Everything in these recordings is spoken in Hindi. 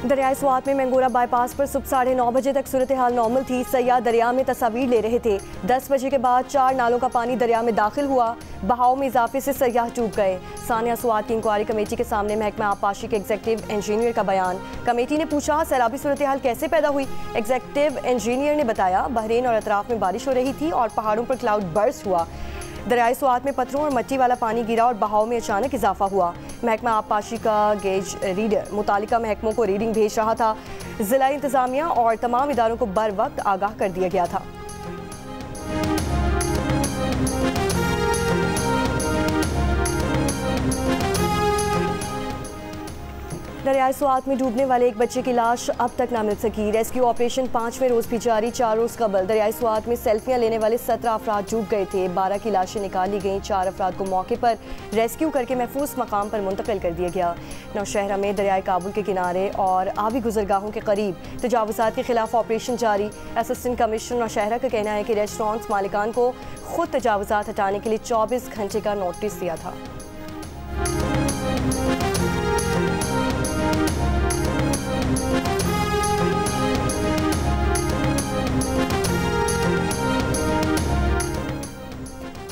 दरियाई स्वात में मैंगोरा बाईपास पर सुबह 9:30 बजे तक सूरत हाल नॉर्मल थी। सयाह दरिया में तस्वीर ले रहे थे। 10 बजे के बाद 4 नालों का पानी दरिया में दाखिल हुआ। बहाव में इजाफे से सयाह डूब गए। सानिया स्वात की इंक्वायरी कमेटी के सामने महकमा आबपाशी के एग्जीक्यूटिव इंजीनियर का बयान। कमेटी ने पूछा सैलाबी सूरत हाल कैसे पैदा हुई। एग्जीक्यूटिव इंजीनियर ने बताया बहरीन और अतराफ में बारिश हो रही थी और पहाड़ों पर क्लाउड बर्स्ट हुआ। दरियाई स्वात में पत्थरों और मिट्टी वाला पानी गिरा और बहाव में अचानक इजाफा हुआ। महकमा आबपाशी का गेज रीडर मुतालिका महकमों को रीडिंग भेज रहा था। जिला इंतजामिया और तमाम इदारों को बर वक्त आगाह कर दिया गया था। दरियाई स्वात में डूबने वाले एक बच्चे की लाश अब तक ना मिल सकी। रेस्क्यू ऑपरेशन 5वें रोज भी जारी। 4 रोज कबल दरियाई स्वात में सेल्फियां लेने वाले 17 अफराद डूब गए थे। 12 की लाशें निकाली गईं। 4 अफराद को मौके पर रेस्क्यू करके महफूज मकाम पर मुंतकिल कर दिया गया। नौशहरा में दरियाई काबुल के किनारे और आबी गुजरगाहों के करीब तजावुज़ात के खिलाफ ऑपरेशन जारी। असिस्टेंट कमिश्नर नौशहरा का कहना है कि रेस्टोरेंट्स मालिकान को खुद तजावुज़ात हटाने के लिए 24 घंटे का नोटिस दिया था।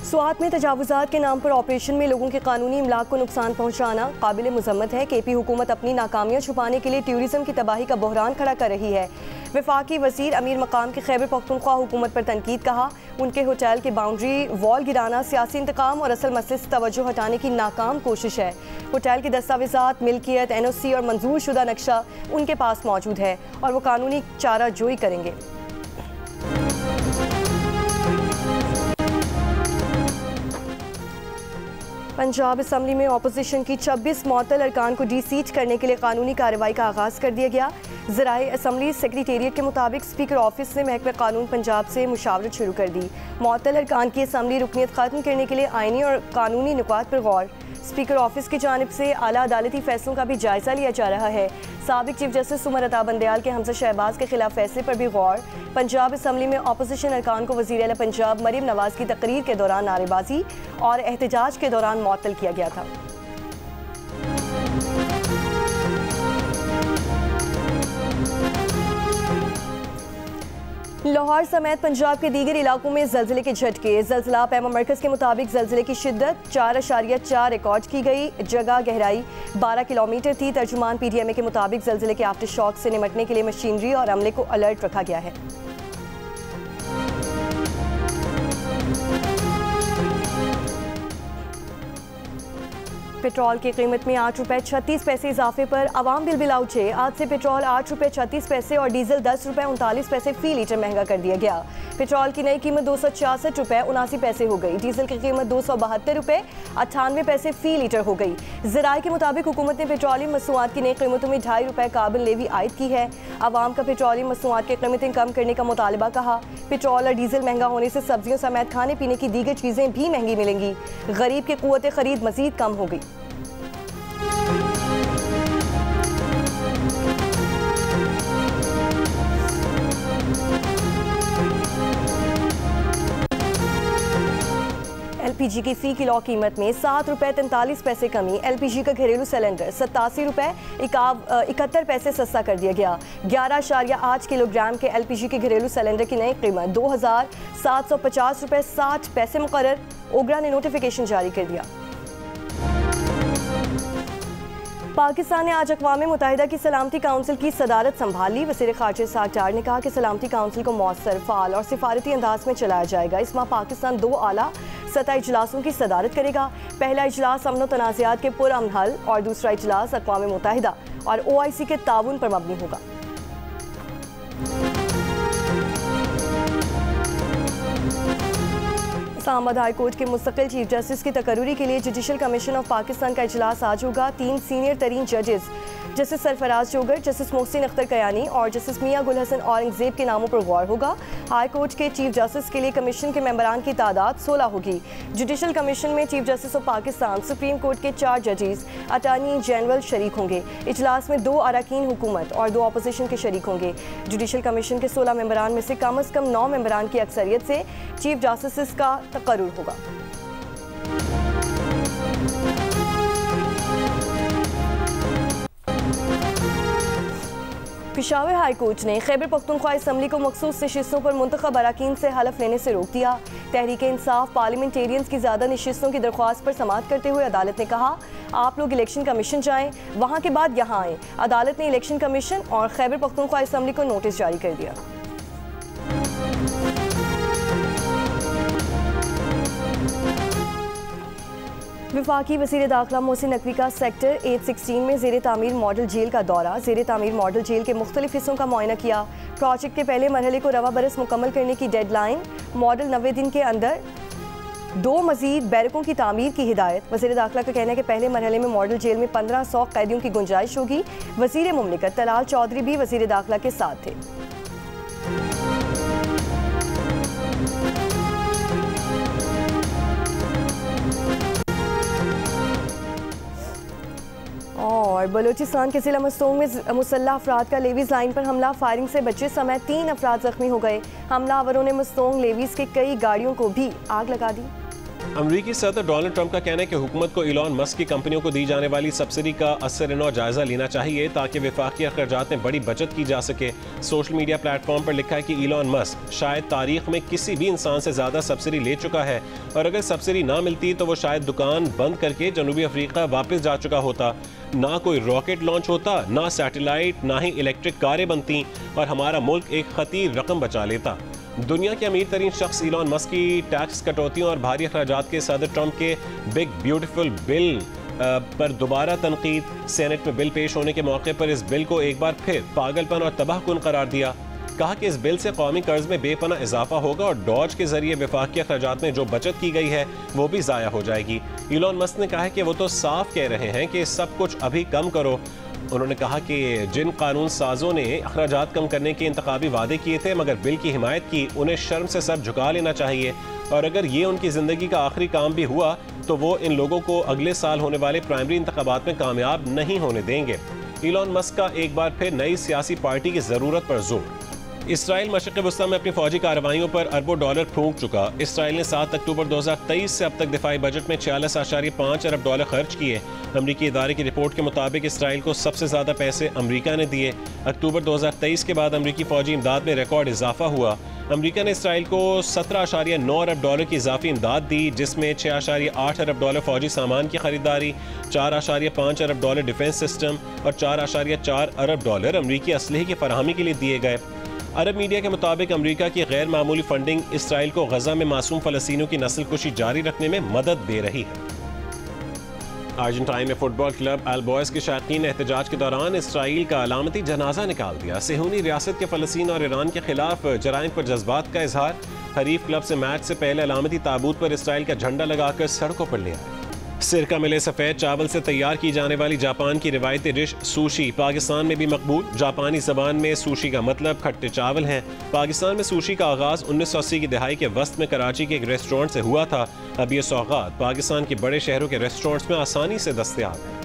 स्वात में तजावुज़ात के नाम पर ऑपरेशन में लोगों के कानूनी इमलाक को नुकसान पहुंचाना काबिल मज़म्मत है। केपी हुकूमत अपनी नाकामियां छुपाने के लिए टूरिज्म की तबाही का बहरान खड़ा कर रही है। वफाकी वज़ीर अमीर मकाम के खैबर पख्तूनख्वा हुकूमत पर तनकीद। कहा उनके होटल के बाउंड्री वॉल गिराना सियासी इंतकाम और असल मसले से तवज्जो हटाने की नाकाम कोशिश है। होटल के दस्तावेज़ात, मिल्कियत, NOC और मंजूर शुदा नक्शा उनके पास मौजूद है और वो कानूनी चारा जोई करेंगे। पंजाब असम्बली में अपोजिशन की 26 मुअत्तल अरकान को डी-सीट करने के लिए कानूनी कार्रवाई का आगाज़ कर दिया गया। ज़राए असम्बली सेक्रेटेरिएट के मुताबिक स्पीकर ऑफिस ने महकमा कानून पंजाब से मुशावरत शुरू कर दी। मुअत्तल अरकान की असम्बली रुकनीत ख़त्म करने के लिए आइनी और कानूनी नुकात पर गौर। स्पीकर ऑफिस की जानिब से आला अदालती फैसलों का भी जायजा लिया जा रहा है। साबिक चीफ जस्टिस उमर अता बंदयाल के हमजा शहबाज के खिलाफ फैसले पर भी गौर। पंजाब असम्बली में अपोजिशन अरकान को वज़ीर आला पंजाब मरीम नवाज की तकरीर के दौरान नारेबाजी और एहतजाज के दौरान मुअत्तल किया गया था। लाहौर समेत पंजाब के दीगर इलाकों में ज़लज़ले के झटके। ज़लज़ला पैमा मरकज़ के मुताबिक ज़लज़ले की शिद्दत 4.4 रिकॉर्ड की गई। जगह गहराई 12 किलोमीटर थी। तर्जुमान PDMA के मुताबिक ज़लज़ले के आफ्टर शॉक से निपटने के लिए मशीनरी और अमले को अलर्ट रखा गया है। पेट्रोल की कीमत में 8 रुपये 36 पैसे इजाफे पर अवाम बिलबिला उठे। आज से पेट्रोल 8 रुपये 36 पैसे और डीजल 10 रुपये 39 पैसे फी लीटर महंगा कर दिया गया। पेट्रोल की नई कीमत 266 रुपये 79 पैसे हो गई। डीजल की कीमत 272 रुपये 98 पैसे फी लीटर हो गई। ज़राए के मुताबिक हुकूमत ने पेट्रोलियम मसनूआत की नई कीमतों में 2.5 रुपये कार्बन लेवी आयद की है। आवाम का पेट्रोलियम मसनूआत की कीमतें कम करने का मुतालबा कहा। पेट्रोल और डीजल महंगा होने से सब्जियों समेत खाने पीने की दीगर चीज़ें भी महंगी मिलेंगी। गरीब की कुव्वत खरीद मजीद कम हो गई। LPG की फ़ी किलो कीमत में 7 रुपये 43 पैसे कमी। LPG का घरेलू सिलेंडर 87 रुपये 71 पैसे सस्ता कर दिया गया। 11.8 किलोग्राम के LPG के घरेलू सिलेंडर की नई कीमत 2750 रुपये 60 पैसे मुकर्रर। ओगरा ने नोटिफिकेशन जारी कर दिया। पाकिस्तान ने आज अक़वाम मुत्तहिदा की सलामती काउंसिल की सदारत संभाल ली। वज़ीर ख़ारिजा इस्हाक़ डार ने कहा कि सलामती काउंसिल को मौसर, फ़ाल और सिफारती अंदाज में चलाया जाएगा। इस माह पाकिस्तान 2 आला सतह इजलासों की सदारत करेगा। पहला इजलास अमन व तनाज़ात के पुरअमन हल और दूसरा इजलास अक़वाम मुत्तहिदा और OIC के ताउन पर मबनी होगा। इस्लामाबाद हाई कोर्ट के मुस्तकिल चीफ जस्टिस की तकर्री के लिए जुडिशल कमीशन ऑफ पाकिस्तान का इजलास आज होगा। 3 सीनियर तरीन जजेस जस्टिस सरफराज जोगर, जस्टिस मोहसिन अख्तर कयानी और जस्टिस मियां गुल हसन औरंगजेब के नामों पर गौर होगा। हाई कोर्ट के चीफ जस्टिस के लिए कमीशन के मेंबरान की तादाद 16 होगी। जुडिशल कमीशन में chief justice of Pakistan, supreme court के 4 जजेस, अटॉर्नी जनरल शरीक होंगे। इजलास में 2 अरकान हुकूमत और 2 अपोजिशन के शरीक होंगे। जुडिशल कमीशन के 16 मेंबरान में से कम अज़ कम 9 मेंबरान की अक्सरियत से चीफ जस्टिस का तकर्रुर होगा। पेशावर हाई कोर्ट ने खैबर पख्तूनख्वा असम्बली को मखसूस नशिस्तों पर मुंतखब अरकान से हलफ लेने से रोक दिया। तहरीक इंसाफ पार्लियामेंटेरियंस की ज़्यादा नशिस्तों की दरख्वास्त पर समाअत करते हुए अदालत ने कहा, आप लोग इलेक्शन कमीशन जाएं, वहाँ के बाद यहाँ आएँ। अदालत ने इलेक्शन कमीशन और खैबर पख्तूनख्वा असम्बली को नोटिस जारी कर दिया। वफाकी वज़ीर दाखिला मोहसिन नकवी का सेक्टर 816 में ज़ेर तामीर मॉडल जेल का दौरा। ज़ेर तामीर मॉडल जेल के मुख्तलिफ हिस्सों का मुआयना किया। प्रोजेक्ट के पहले मरहले को रवा बरस मुकम्मल करने की डेडलाइन। मॉडल 90 दिन के अंदर 2 मज़ीद बैरकों की तामीर की हिदायत। वज़ीर दाखिला का कहना है कि पहले मरहले में मॉडल जेल में 1500 कैदियों की गुंजाइश होगी। वज़ीर मुमलिकत तलाल चौधरी भी वज़ीर दाखिला के साथ थे। और बलूचिस्तान के जिला मस्तूंग में मुसल्लह अफराद का लेवीज लाइन पर हमला, फायरिंग से बच्चे समेत 3 अफराद जख्मी हो गए। हमलावरों ने मस्तूंग लेवीज के कई गाड़ियों को भी आग लगा दी। अमरीकी सदर डोनाल्ड ट्रंप का कहना है कि हुकूमत को इलॉन मस्क की कंपनियों को दी जाने वाली सब्सिडी का असर-ए-नौ जायजा लेना चाहिए ताकि वफाकी अखराजात में बड़ी बचत की जा सके। सोशल मीडिया प्लेटफॉर्म पर लिखा है कि इलॉन मस्क शायद तारीख में किसी भी इंसान से ज्यादा सब्सिडी ले चुका है और अगर सब्सिडी ना मिलती तो वो शायद दुकान बंद करके जनूबी अफ्रीका वापस जा चुका होता। ना कोई रॉकेट लॉन्च होता, ना सैटेलाइट, ना ही इलेक्ट्रिक कारें बनती और हमारा मुल्क एक खतीर रकम बचा लेता। दुनिया के अमीर तरीन शख्स इलॉन मस्क की टैक्स कटौतियों और भारी अखराजात के सदर ट्रंप के बिग ब्यूटीफुल बिल पर दोबारा तनकीद। सेनेट में बिल पेश होने के मौके पर इस बिल को एक बार फिर पागलपन और तबाहकुन करार दिया। कहा कि इस बिल से कौमी कर्ज में बेपना इजाफा होगा और डॉज के जरिए वफाकी अखराजात में जो बचत की गई है वो भी ज़ाया हो जाएगी। इलॉन मस्क ने कहा है कि वो तो साफ कह रहे हैं कि सब कुछ अभी कम करो। उन्होंने कहा कि जिन कानून साजों ने अखराजात कम करने के इंतखाबी वादे किए थे मगर बिल की हिमायत की, उन्हें शर्म से सर झुका लेना चाहिए और अगर ये उनकी ज़िंदगी का आखिरी काम भी हुआ तो वो इन लोगों को अगले साल होने वाले प्राइमरी इंतखाबात में कामयाब नहीं होने देंगे। इलॉन मस्क का एक बार फिर नई सियासी पार्टी की ज़रूरत पर जोर। इसराइल मशरिक़ वस्ता में अपनी फौजी कार्रवाइयों पर अरबों डॉलर फूंक चुका। इसराइल ने 7 अक्टूबर 2023 से अब तक दिफाई बजट में 46.5 अरब डॉलर खर्च किए। अमरीकी इदारे की रिपोर्ट के मुताबिक इसराइल को सबसे ज़्यादा पैसे अमरीका ने दिए। अक्टूबर 2023 के बाद अमरीकी फौजी इमदाद में रिकॉर्ड इजाफा हुआ। अमरीका ने इसराइल को 17.9 अरब डॉलर की इजाफी इमदाद दी, जिसमें 6.8 अरब डॉलर फौजी सामान की खरीदारी, 4.5 अरब डॉलर डिफेंस सिस्टम और 4.4 अरब डॉलर अमरीकी असलहे की फराहमी के लिए दिए गए। अरब मीडिया के मुताबिक अमरीका की गैर मामूली फंडिंग इसराइल को गजा में मासूम फलस्तीनियों की नस्ल कुशी जारी रखने में मदद दे रही है। अर्जेंटाइन में फुटबॉल क्लब अल बॉयज के शायकीन ने एहतजाज के दौरान इसराइल का अलामती जनाजा निकाल दिया। सेहूनी रियासत के फलस्तीन और ईरान के खिलाफ जराइम पर जज्बात का इजहार। हरीफ क्लब से मैच से पहले अलामती ताबूत पर इसराइल का झंडा लगाकर सड़कों पर ले आए। सिरका मिले सफ़ेद चावल से तैयार की जाने वाली जापान की रिवायती डिश सूशी पाकिस्तान में भी मकबूल। जापानी ज़बान में सूशी का मतलब खट्टे चावल हैं। पाकिस्तान में सूशी का आगाज़ 1980 की दहाई के वस्त में कराची के एक रेस्टोरेंट से हुआ था। अब ये सौगात पाकिस्तान के बड़े शहरों के रेस्टोरेंट्स में आसानी से दस्तयाब है।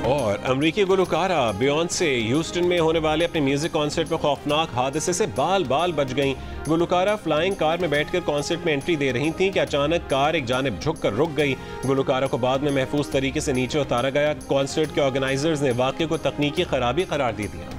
और अमरीकी गुलकारा बियॉन्से ह्यूस्टन में होने वाले अपने म्यूजिक कॉन्सर्ट में खौफनाक हादसे से बाल बाल बच गईं। गुलकारा फ्लाइंग कार में बैठकर कॉन्सर्ट में एंट्री दे रही थीं कि अचानक कार एक जानिब झुककर रुक गई। गुलकारा को बाद में महफूज तरीके से नीचे उतारा गया। कॉन्सर्ट के ऑर्गेनाइजर्स ने वाक़े को तकनीकी खराबी करार दे दिया।